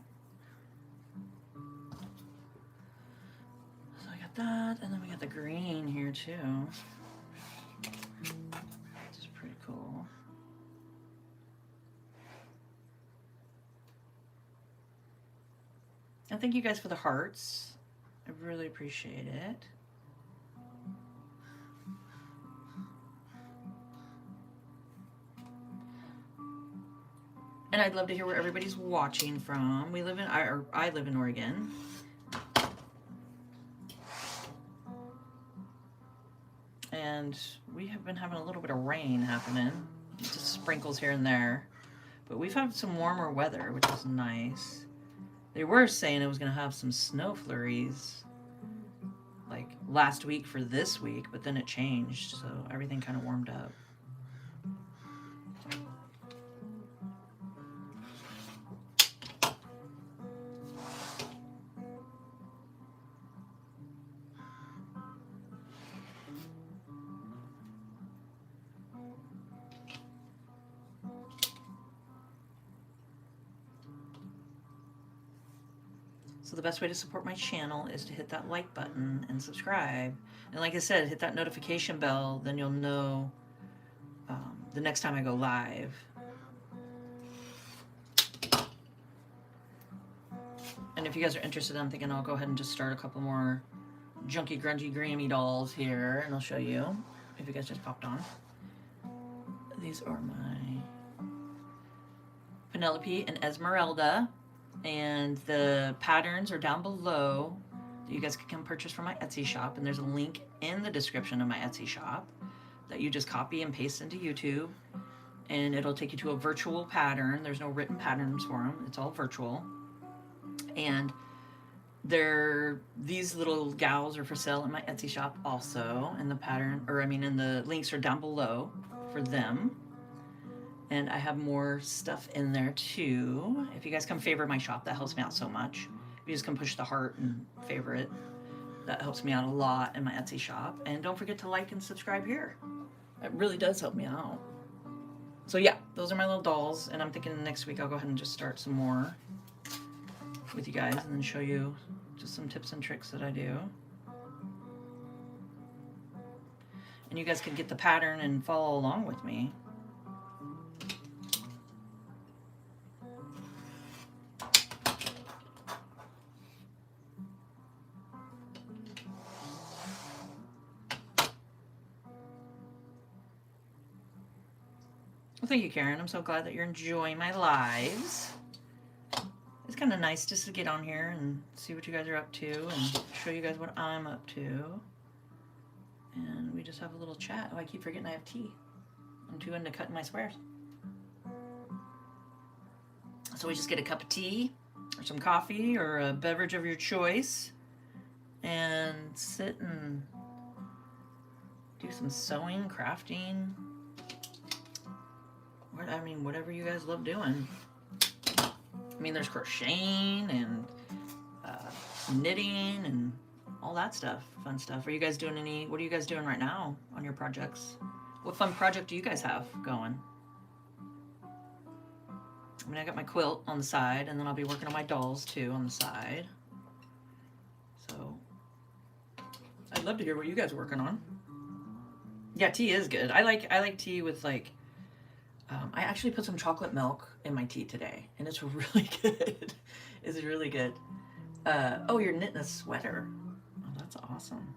So I got that, and then we got the green here too. This is pretty cool. And thank you guys for the hearts. I really appreciate it. And I'd love to hear where everybody's watching from. I live in Oregon. And we have been having a little bit of rain happening. Just sprinkles here and there. But we've had some warmer weather, which is nice. They were saying it was going to have some snow flurries like last week for this week, but then it changed, so everything kind of warmed up. So the best way to support my channel is to hit that like button and subscribe. And like I said, hit that notification bell, then you'll know the next time I go live. And if you guys are interested, I'm thinking I'll go ahead and just start a couple more Junky Grungy Grammy dolls here, and I'll show you if you guys just popped on. These are my Penelope and Esmeralda. And the patterns are down below that you guys can come purchase from my Etsy shop. And there's a link in the description of my Etsy shop that you just copy and paste into YouTube. And it'll take you to a virtual pattern. There's no written patterns for them. It's all virtual. And these little gals are for sale in my Etsy shop also. And and the links are down below for them. And I have more stuff in there too. If you guys come favorite my shop, that helps me out so much. If you just come push the heart and favorite, that helps me out a lot in my Etsy shop. And don't forget to like and subscribe here. That really does help me out. So yeah, those are my little dolls. And I'm thinking next week I'll go ahead and just start some more with you guys and then show you just some tips and tricks that I do. And you guys can get the pattern and follow along with me. Well, thank you, Karen. I'm so glad that you're enjoying my lives. It's kind of nice just to get on here and see what you guys are up to and show you guys what I'm up to. And we just have a little chat. Oh, I keep forgetting I have tea. I'm too into cutting my squares. So we just get a cup of tea or some coffee or a beverage of your choice and sit and do some sewing, crafting. I mean, whatever you guys love doing. I mean, there's crocheting and knitting and all that stuff, fun stuff. Are you guys doing any, what are you guys doing right now on your projects? What fun project do you guys have going? I mean, I got my quilt on the side, and then I'll be working on my dolls too on the side. So I'd love to hear what you guys are working on. Yeah, tea is good. I like tea with like, I actually put some chocolate milk in my tea today, and it's really good. It's really good. Oh, you're knitting a sweater. Oh, that's awesome.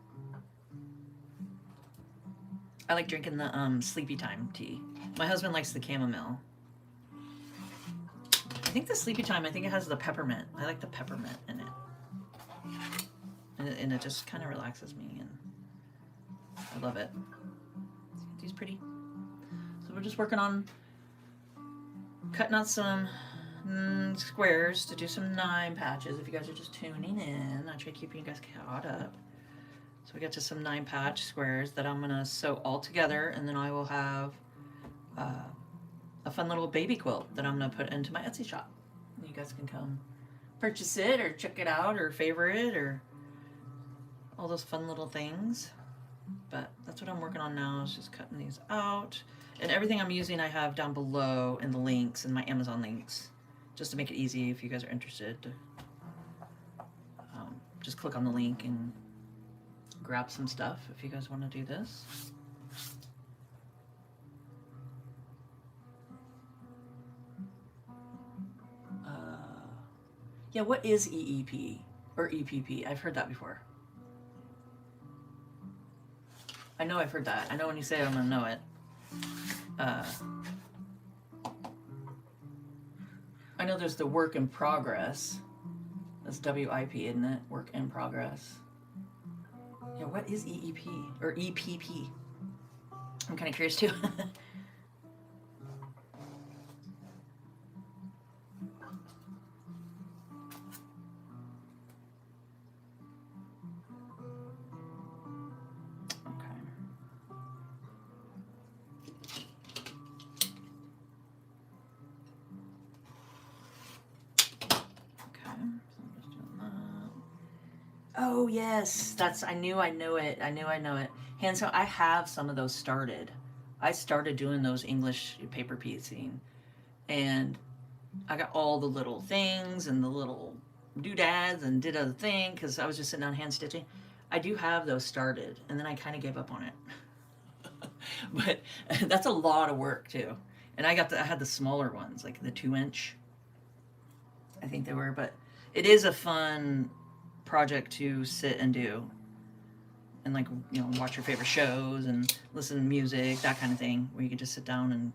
I like drinking the sleepy time tea. My husband likes the chamomile. I think the sleepy time, I think it has the peppermint. I like the peppermint in it. And it just kind of relaxes me, and I love it. Tea's pretty. So we're just working on cutting out some squares to do some 9 patches. If you guys are just tuning in, I try keeping you guys caught up. So we got to some 9 patch squares that I'm gonna sew all together, and then I will have a fun little baby quilt that I'm gonna put into my Etsy shop. And you guys can come purchase it or check it out or favorite it or all those fun little things. But that's what I'm working on now, is just cutting these out. And everything I'm using I have down below in the links, in my Amazon links, just to make it easy if you guys are interested to just click on the link and grab some stuff if you guys want to do this. Yeah, what is EEP or EPP? I've heard that before. I know I've heard that. I know when you say it, I'm gonna know it. I know there's the work in progress. That's WIP, isn't it? Work in progress. Yeah, what is EEP or EPP? I'm kind of curious too. Oh yes, that's, I know it. And so I have some of those started. I started doing those English paper piecing, and I got all the little things and the little doodads and did a thing because I was just sitting down hand stitching. I do have those started, and then I kind of gave up on it. But that's a lot of work too. And I had the smaller ones, like the 2-inch, I think they were. But it is a fun project to sit and do, and like, you know, watch your favorite shows and listen to music, that kind of thing, where you can just sit down and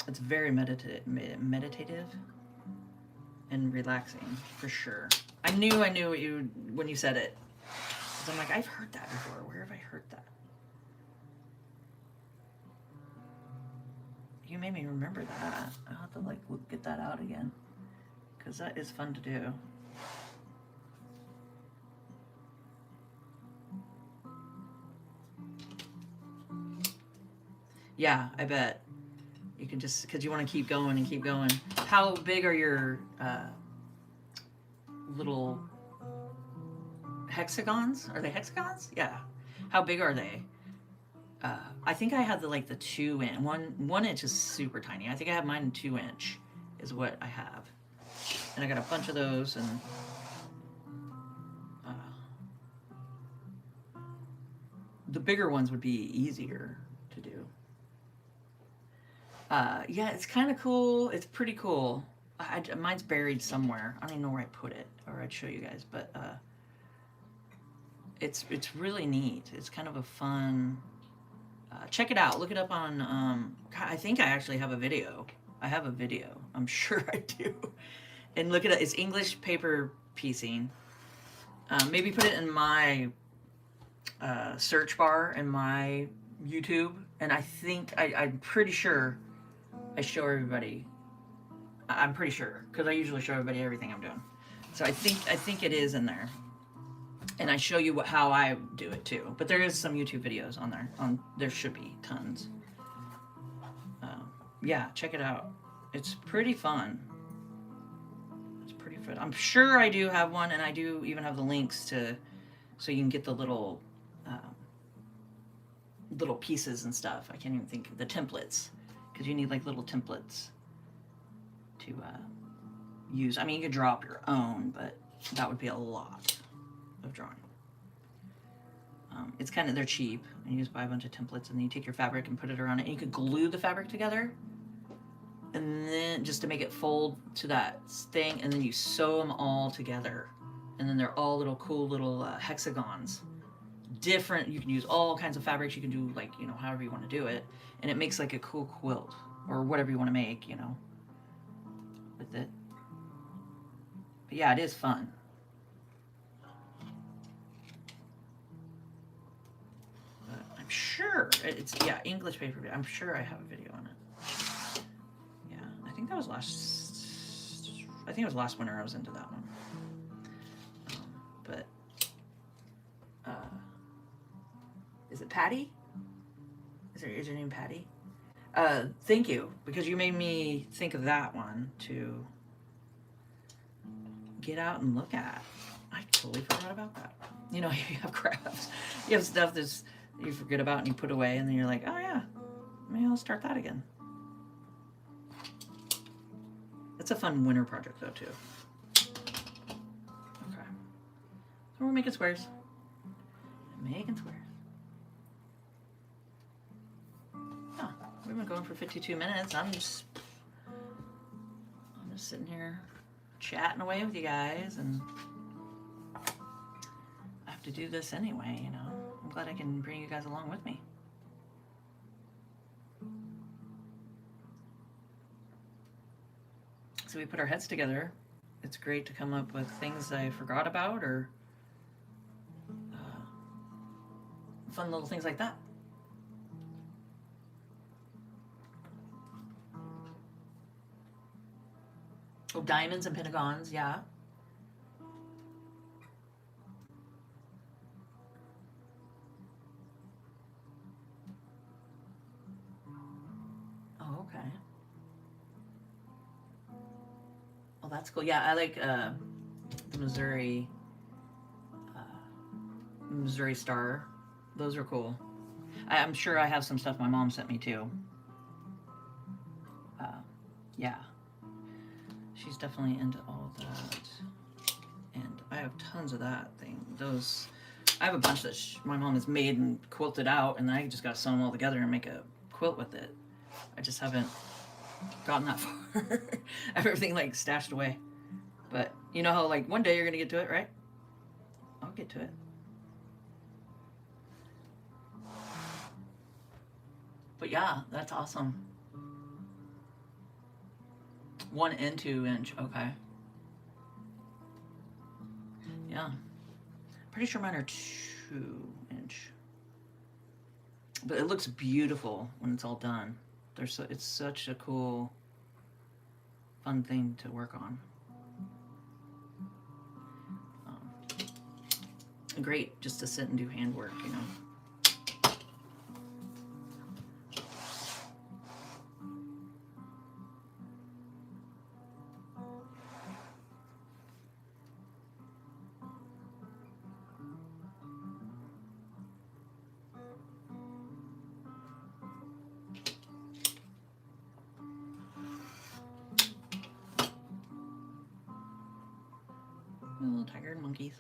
it's very meditative and relaxing for sure. I knew what you, when you said it, because I'm like, I've heard that before. Where have I heard that? You made me remember that. I'll have to like get that out again, because that is fun to do. Yeah, I bet. You can just, because you want to keep going and keep going. How big are your little hexagons? Are they hexagons? Yeah. How big are they? I think I had the 2-inch. 1 inch is super tiny. I think I have mine in 2-inch is what I have. And I got a bunch of those, and the bigger ones would be easier to do. Yeah, it's kind of cool. It's pretty cool. Mine's buried somewhere. I don't even know where I put it, or I'd show you guys. But it's really neat. It's kind of a fun Check it out. Look it up on, God, I think I actually have a video. I have a video. I'm sure I do. And look at it. It's English paper piecing. Maybe put it in my search bar in my YouTube. And I think, I'm pretty sure I show everybody. I'm pretty sure. Because I usually show everybody everything I'm doing. So I think it is in there. And I show you how I do it too. But there is some YouTube videos on there. There should be tons. Yeah, check it out. It's pretty fun. It's pretty fun. I'm sure I do have one, and I do even have the links to, so you can get the little pieces and stuff. I can't even think of the templates, because you need like little templates to use. I mean, you could draw up your own, but that would be a lot of drawing. It's kind of, they're cheap, and you just buy a bunch of templates, and then you take your fabric and put it around it, and you could glue the fabric together, and then just to make it fold to that thing, and then you sew them all together, and then they're all little cool little hexagons. Different, you can use all kinds of fabrics. You can do like, you know, however you want to do it, and it makes like a cool quilt or whatever you want to make, you know, with it. But yeah, it is fun. I'm sure it's, yeah, English paper. I'm sure I have a video on it. Yeah, I think that was I think it was last winter I was into that one. But is it Patty? Is your name Patty? Thank you, because you made me think of that one to get out and look at. I totally forgot about that. You know, you have crafts, you have stuff that's you forget about and you put away, and then you're like, oh yeah, maybe I'll start that again. It's a fun winter project though too. Okay, so we're making squares. Making squares. Oh, we've been going for 52 minutes. I'm just sitting here chatting away with you guys, and I have to do this anyway, you know. I'm glad I can bring you guys along with me. So we put our heads together. It's great to come up with things I forgot about, or fun little things like that. Oh, diamonds and pentagons, yeah. Oh, okay. Oh, that's cool. Yeah, I like the Missouri Star. Those are cool. I'm sure I have some stuff my mom sent me too. Yeah. She's definitely into all that. And I have tons of that thing. Those, I have a bunch that my mom has made and quilted out, and I just got to sew them all together and make a quilt with it. I just haven't gotten that far. I have everything like stashed away. But you know how like one day you're going to get to it, right? I'll get to it. But yeah, that's awesome. 1 and 2 inch, okay. Yeah. Pretty sure mine are 2 inch. But it looks beautiful when it's all done. It's such a cool, fun thing to work on. Great just to sit and do handwork, you know. Little tiger and monkeys.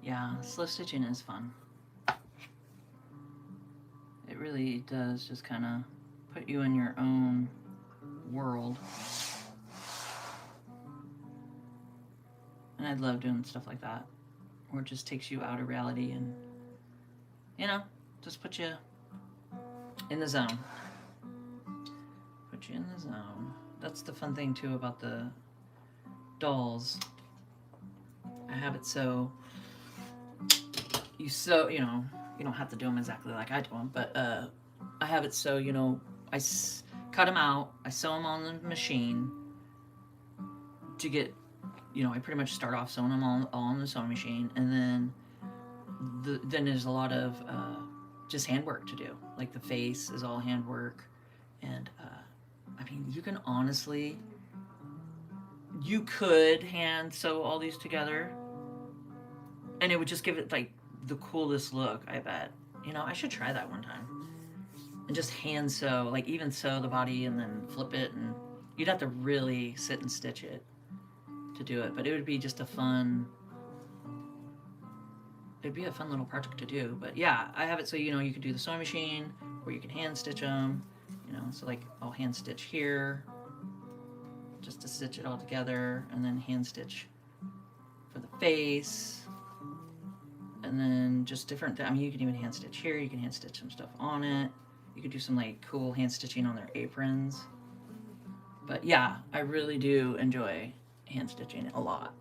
Yeah, slow stitching is fun. really does just kind of put you in your own world. And I love doing stuff like that, where it just takes you out of reality and, you know, just put you in the zone. Put you in the zone. That's the fun thing too about the dolls. I have it so you know, you don't have to do them exactly like I do them, but I have it so, you know, I cut them out, I sew them on the machine to get, you know, I pretty much start off sewing them all on the sewing machine, and then there's a lot of just handwork to do. Like the face is all handwork, and I mean, you can honestly, you could hand sew all these together, and it would just give it like the coolest look, I bet. You know, I should try that one time. And just hand sew, like even sew the body and then flip it, and you'd have to really sit and stitch it to do it, but it would be just a fun, it'd be a fun little project to do. But yeah, I have it so, you know, you could do the sewing machine, or you can hand stitch them, you know, so like I'll hand stitch here just to stitch it all together, and then hand stitch for the face. And then just different, I mean, you can even hand stitch here, you can hand stitch some stuff on it. You could do some like cool hand stitching on their aprons. But yeah, I really do enjoy hand stitching a lot.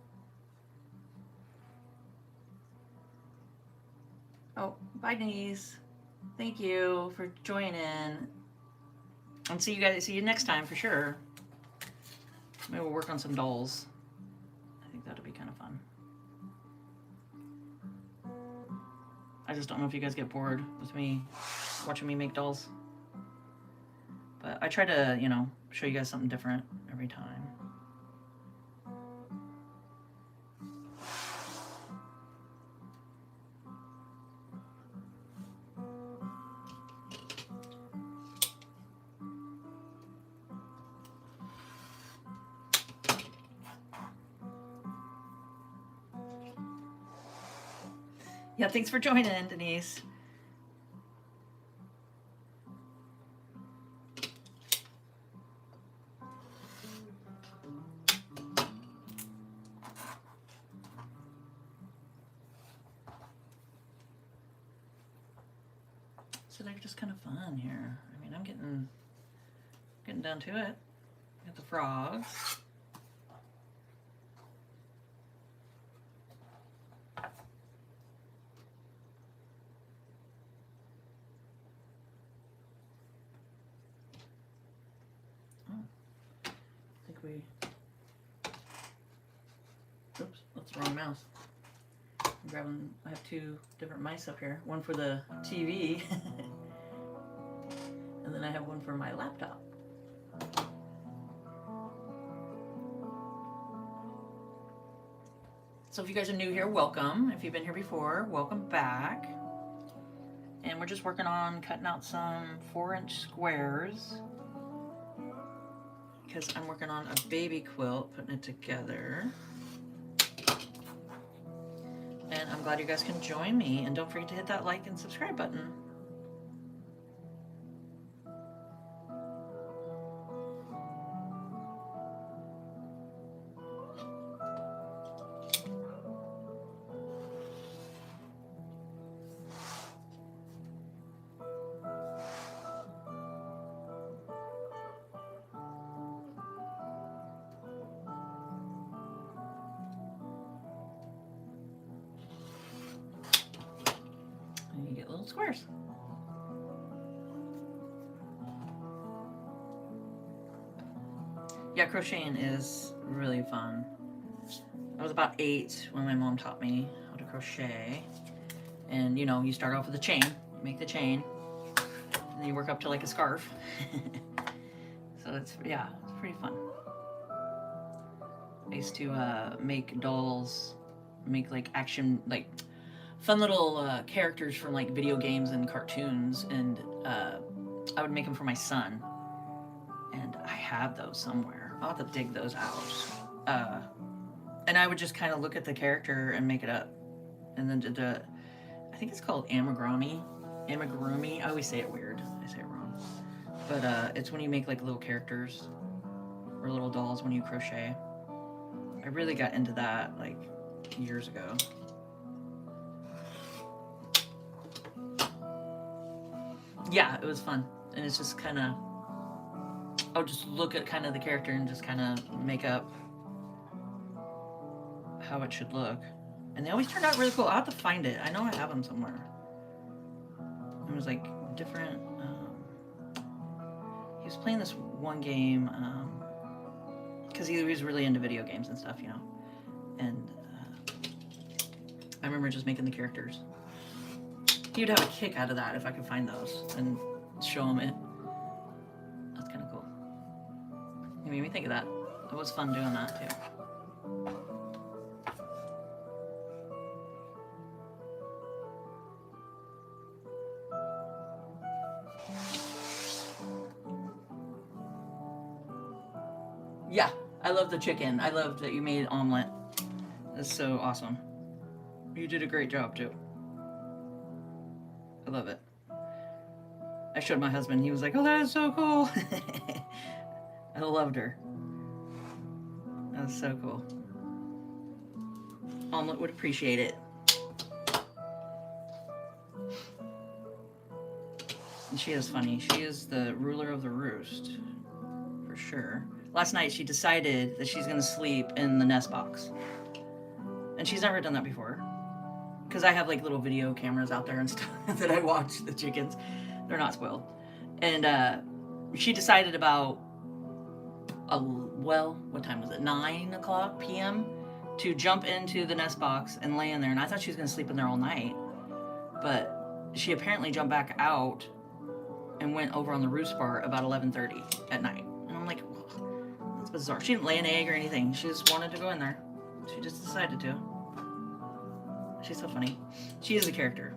Oh, bye Denise. Thank you for joining. And see you next time for sure. Maybe we'll work on some dolls. I think that'll be kind of fun. I just don't know if you guys get bored with me watching me make dolls. But I try to, you know, show you guys something different every time. Yeah, thanks for joining, Denise. So they're just kind of fun here. I mean, I'm getting down to it. Got the frogs. Oops, that's the wrong mouse. I'm grabbing, I have two different mice up here. One for the TV, and then I have one for my laptop. So if you guys are new here, welcome. If you've been here before, welcome back. And we're just working on cutting out some 4-inch squares, because I'm working on a baby quilt, putting it together. And I'm glad you guys can join me. And don't forget to hit that like and subscribe button. And you get little squares. Yeah, crocheting is really fun. I was about 8 when my mom taught me how to crochet. And you know, you start off with a chain, you make the chain, and then you work up to like a scarf. So it's, yeah, it's pretty fun. I used to make dolls, make like action, like fun little characters from like video games and cartoons, and I would make them for my son. And I have those somewhere. I'll have to dig those out. And I would just kind of look at the character and make it up. And then I think it's called amigurumi. amigurumi. I always say it weird. I say it wrong. But it's when you make like little characters or little dolls when you crochet. I really got into that like years ago. Yeah, it was fun. And it's just kind of, I'll just look at kind of the character and just kind of make up how it should look. And they always turned out really cool. I'll have to find it. I know I have them somewhere. It was like different. He was playing this one game because he was really into video games and stuff, you know. And I remember just making the characters. He would have a kick out of that if I could find those and show him it. That's kind of cool. It made me think of that. It was fun doing that too. Yeah, I love the chicken. I love that you made omelet. That's so awesome. You did a great job too. I love it. I showed my husband. He was like, "Oh, that is so cool." I loved her. That was so cool. Omelet would appreciate it. And she is funny. She is the ruler of the roost, for sure. Last night she decided that she's going to sleep in the nest box. And she's never done that before. Because I have like little video cameras out there and stuff that I watch the chickens. They're not spoiled. And she decided about, well, what time was it? 9 o'clock p.m. to jump into the nest box and lay in there. And I thought she was going to sleep in there all night. But she apparently jumped back out and went over on the roost bar about 11:30 at night. And I'm like, whoa, that's bizarre. She didn't lay an egg or anything. She just wanted to go in there. She just decided to. She's so funny. She is a character.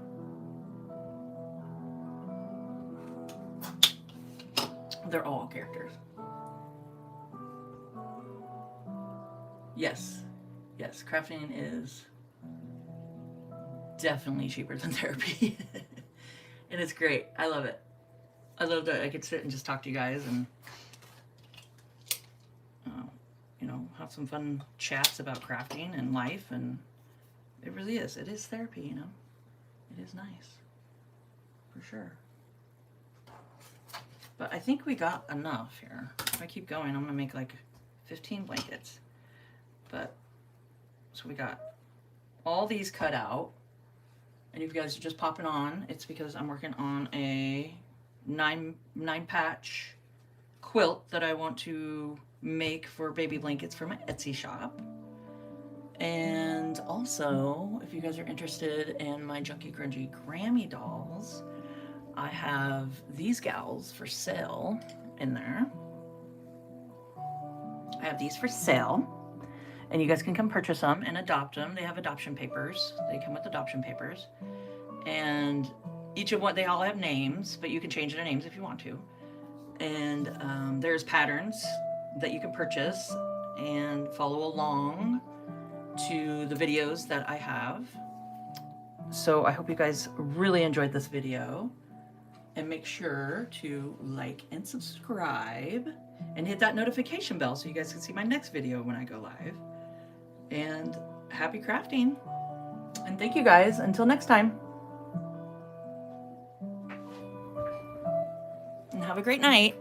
They're all characters. Yes. Yes, crafting is definitely cheaper than therapy. And it's great. I love it. I love that I could sit and just talk to you guys and you know, have some fun chats about crafting and life, and it really is. It is therapy, you know. It is nice. For sure. But I think we got enough here. If I keep going, I'm going to make like 15 blankets. But, so we got all these cut out. And if you guys are just popping on, it's because I'm working on a nine patch quilt that I want to make for baby blankets for my Etsy shop. And also, if you guys are interested in my Junky Grungy Grammy dolls, I have these gals for sale in there. I have these for sale, and you guys can come purchase them and adopt them. They have adoption papers. They come with adoption papers. And each of what, they all have names, but you can change their names if you want to. And there's patterns that you can purchase and follow along to the videos that I have. So I hope you guys really enjoyed this video, and make sure to like and subscribe and hit that notification bell so you guys can see my next video when I go live. And happy crafting, and thank you guys. Until next time, and have a great night.